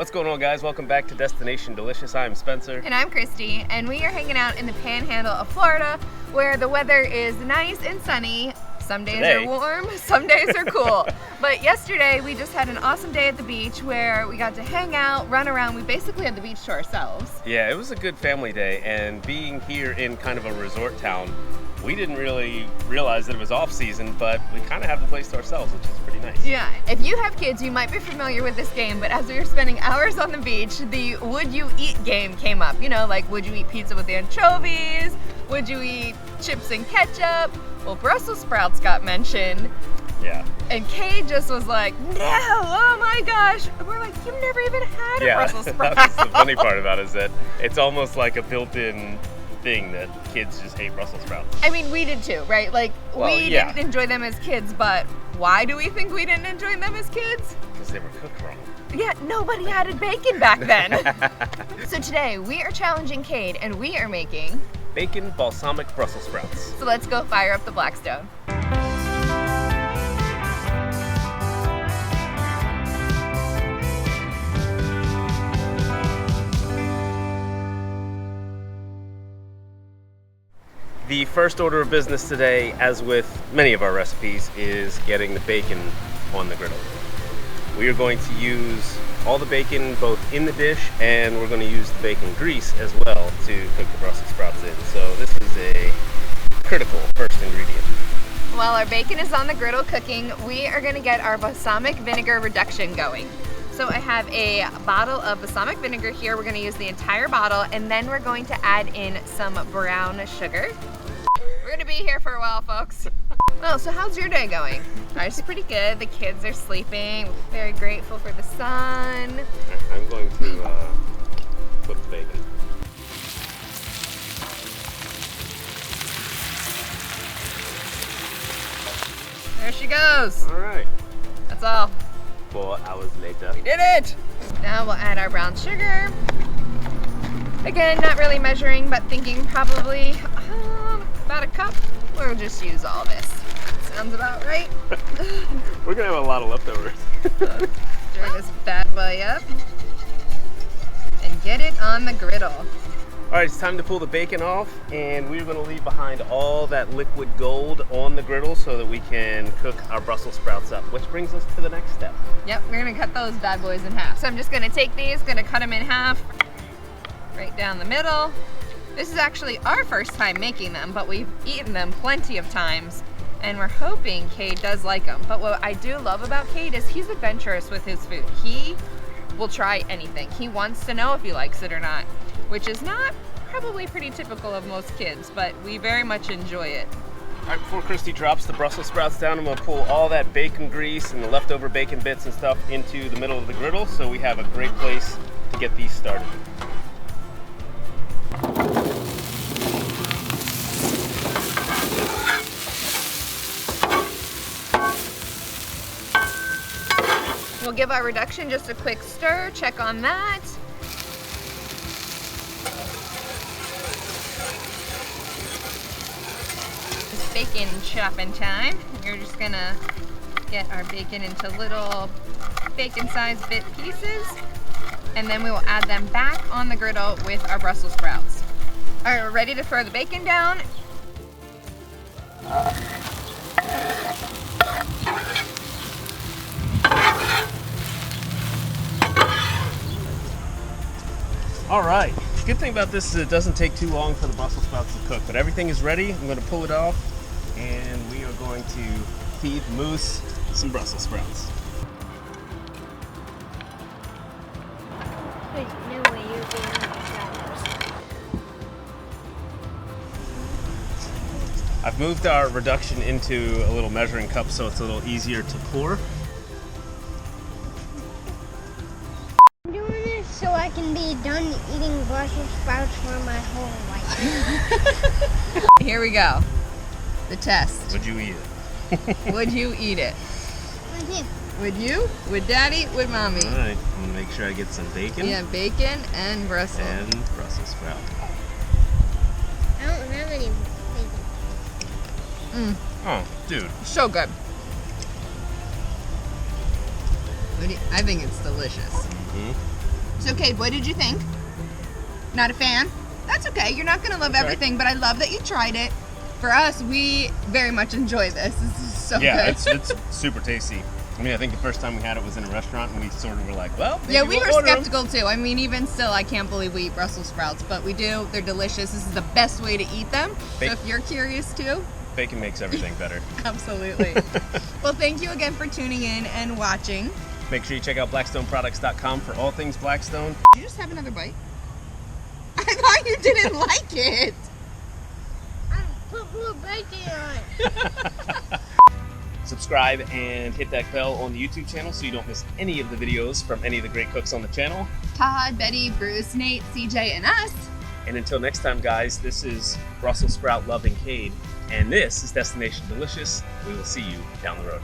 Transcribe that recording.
What's going on, guys? Welcome back to Destination Delicious. I'm Spencer. And I'm Christy, and we are hanging out in the panhandle of Florida where the weather is nice and sunny. Some days are warm, some days are cool. But yesterday we just had an awesome day at the beach where we got to hang out, run around. We basically had the beach to ourselves. Yeah, it was a good family day, and being here in kind of a resort town, we didn't really realize that it was off season, but we kind of have the place to ourselves, which is pretty nice. Yeah, if you have kids, you might be familiar with this game, but as we were spending hours on the beach, the would you eat game came up. You know, like would you eat pizza with anchovies? Would you eat chips and ketchup? Well, Brussels sprouts got mentioned. Yeah. And Kay just was like, no, oh my gosh. And we're like, you've never even had a Brussels sprout. That's the funny part about it is that it's almost like a built-in thing that kids just hate Brussels sprouts. I mean, we did too, right? Like, we didn't enjoy them as kids, but why do we think we didn't enjoy them as kids? Because they were cooked wrong. Yeah, nobody added bacon back then. So today, we are challenging Cade, and we are making bacon balsamic Brussels sprouts. So let's go fire up the Blackstone. The first order of business today, as with many of our recipes, is getting the bacon on the griddle. We are going to use all the bacon both in the dish, and we're going to use the bacon grease as well to cook the Brussels sprouts in. So this is a critical first ingredient. While our bacon is on the griddle cooking, we are going to get our balsamic vinegar reduction going. So I have a bottle of balsamic vinegar here. We're going to use the entire bottle, and then we're going to add in some brown sugar. We're going to be here for a while, folks. Well, so how's your day going? Ours is pretty good. The kids are sleeping. Very grateful for the sun. I'm going to put the bacon. There she goes. All right. That's all. 4 hours later. We did it! Now we'll add our brown sugar. Again, not really measuring, but thinking probably about a cup. We'll just use all this. Sounds about right. We're gonna have a lot of leftovers. Stir this bad boy up and get it on the griddle. All right, it's time to pull the bacon off, and we're gonna leave behind all that liquid gold on the griddle so that we can cook our Brussels sprouts up, which brings us to the next step. Yep, we're gonna cut those bad boys in half. So I'm just gonna take these, gonna cut them in half, right down the middle. This is actually our first time making them, but we've eaten them plenty of times, and we're hoping Cade does like them. But what I do love about Cade is he's adventurous with his food. He will try anything. He wants to know if he likes it or not, which is not probably pretty typical of most kids, but we very much enjoy it. All right, before Christy drops the Brussels sprouts down, I'm gonna pull all that bacon grease and the leftover bacon bits and stuff into the middle of the griddle so we have a great place to get these started. We'll give our reduction just a quick stir, check on that. It's bacon chopping time. You're just gonna get our bacon into little bacon-sized bit pieces, and then we will add them back on the griddle with our Brussels sprouts. All right, we're ready to throw the bacon down. All right, good thing about this is it doesn't take too long for the Brussels sprouts to cook, but everything is ready. I'm gonna pull it off, and we are going to feed Moose some Brussels sprouts. There's no way you're doing that. I've moved our reduction into a little measuring cup so it's a little easier to pour. I'm doing this so I can be done eating Brussels sprouts for my whole life. Here we go. The test. Would you eat it? Would you eat it? I do. Would you? Would Daddy? Would Mommy? All right, I'm gonna make sure I get some bacon. Yeah, bacon and Brussels. And Brussels sprout. I don't have any bacon. Oh, dude. So good. I think it's delicious. Mm-hmm. So, Cade, what did you think? Not a fan? That's okay. You're not going to love everything, but I love that you tried it. For us, we very much enjoy this. This is so good. It's super tasty. I mean, I think the first time we had it was in a restaurant, and we sort of were like, well, maybe Yeah, we we'll were order 'em. skeptical too. I mean, even still, I can't believe we eat Brussels sprouts, but we do. They're delicious. This is the best way to eat them. So if you're curious too, Bacon makes everything better. absolutely. Well, thank you again for tuning in and watching. Make sure you check out blackstoneproducts.com for all things Blackstone. Did you just have another bite? I thought you didn't like it. I put more bacon on it. Subscribe and hit that bell on the YouTube channel so you don't miss any of the videos from any of the great cooks on the channel. Todd, Betty, Bruce, Nate, CJ, and us. And until next time, guys, this is Brussels Sprout Loving Cade, and this is Destination Delicious. We will see you down the road.